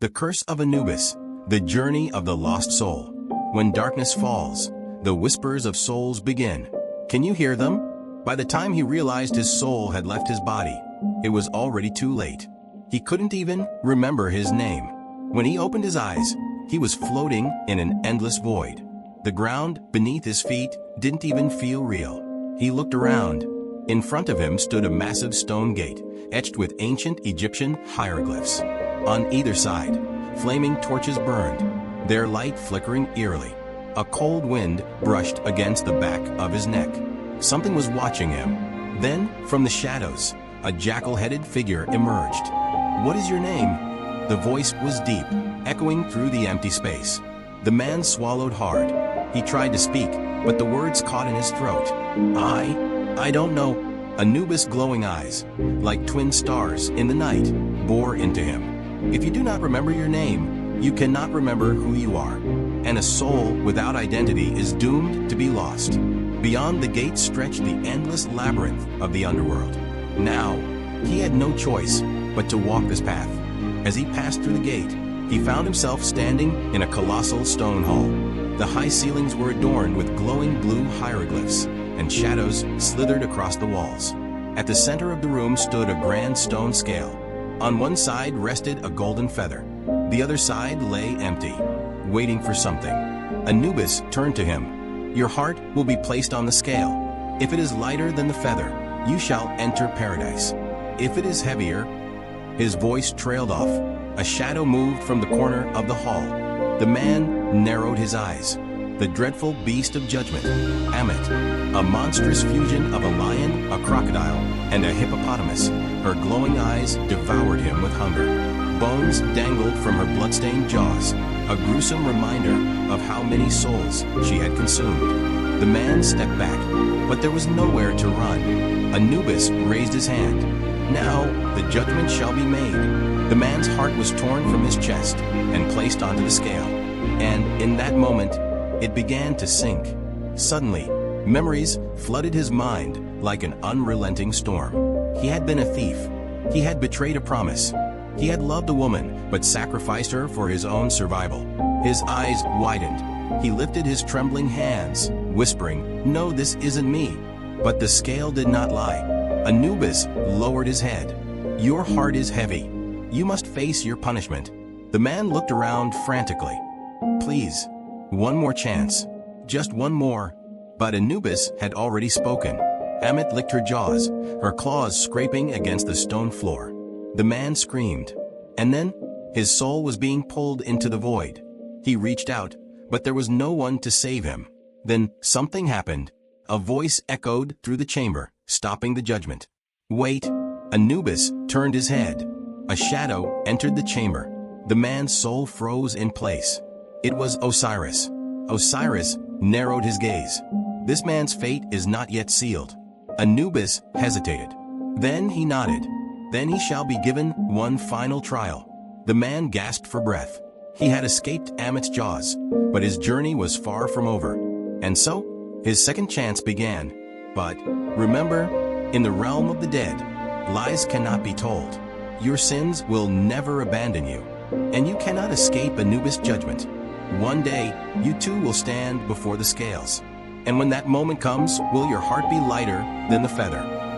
The Curse of Anubis, the journey of the lost soul. When darkness falls, the whispers of souls begin. Can you hear them? By the time he realized his soul had left his body, it was already too late. He couldn't even remember his name. When he opened his eyes, he was floating in an endless void. The ground beneath his feet didn't even feel real. He looked around. In front of him stood a massive stone gate, etched with ancient Egyptian hieroglyphs. On either side, flaming torches burned, their light flickering eerily. A cold wind brushed against the back of his neck. Something was watching him. Then, from the shadows, a jackal-headed figure emerged. "What is your name?" The voice was deep, echoing through the empty space. The man swallowed hard. He tried to speak, but the words caught in his throat. I don't know." Anubis' glowing eyes, like twin stars in the night, bore into him. "If you do not remember your name, you cannot remember who you are. And a soul without identity is doomed to be lost." Beyond the gate stretched the endless labyrinth of the underworld. Now, he had no choice but to walk this path. As he passed through the gate, he found himself standing in a colossal stone hall. The high ceilings were adorned with glowing blue hieroglyphs, and shadows slithered across the walls. At the center of the room stood a grand stone scale. On one side rested a golden feather. The other side lay empty, waiting for something. Anubis turned to him. "Your heart will be placed on the scale. If it is lighter than the feather, you shall enter paradise. If it is heavier..." His voice trailed off. A shadow moved from the corner of the hall. The man narrowed his eyes. The dreadful beast of judgment, Emit, a monstrous fusion of a lion, a crocodile, and a hippopotamus. Her glowing eyes devoured him with hunger. Bones dangled from her bloodstained jaws, a gruesome reminder of how many souls she had consumed. The man stepped back, but there was nowhere to run. Anubis raised his hand. "Now the judgment shall be made." The man's heart was torn from his chest and placed onto the scale. And in that moment, it began to sink. Suddenly, memories flooded his mind like an unrelenting storm. He had been a thief. He had betrayed a promise. He had loved a woman, but sacrificed her for his own survival. His eyes widened. He lifted his trembling hands, whispering, "No, this isn't me." But the scale did not lie. Anubis lowered his head. "Your heart is heavy. You must face your punishment." The man looked around frantically. "Please, one more chance. Just one more." But Anubis had already spoken. Emit licked her jaws, her claws scraping against the stone floor. The man screamed. And then, his soul was being pulled into the void. He reached out, but there was no one to save him. Then something happened. A voice echoed through the chamber, stopping the judgment. "Wait." Anubis turned his head. A shadow entered the chamber. The man's soul froze in place. It was Osiris. Osiris narrowed his gaze. "This man's fate is not yet sealed." Anubis hesitated. Then he nodded. "Then he shall be given one final trial." The man gasped for breath. He had escaped Emit's jaws, but his journey was far from over. And so, his second chance began. But, remember, in the realm of the dead, lies cannot be told. Your sins will never abandon you, and you cannot escape Anubis' judgment. One day, you too will stand before the scales. And when that moment comes, will your heart be lighter than the feather?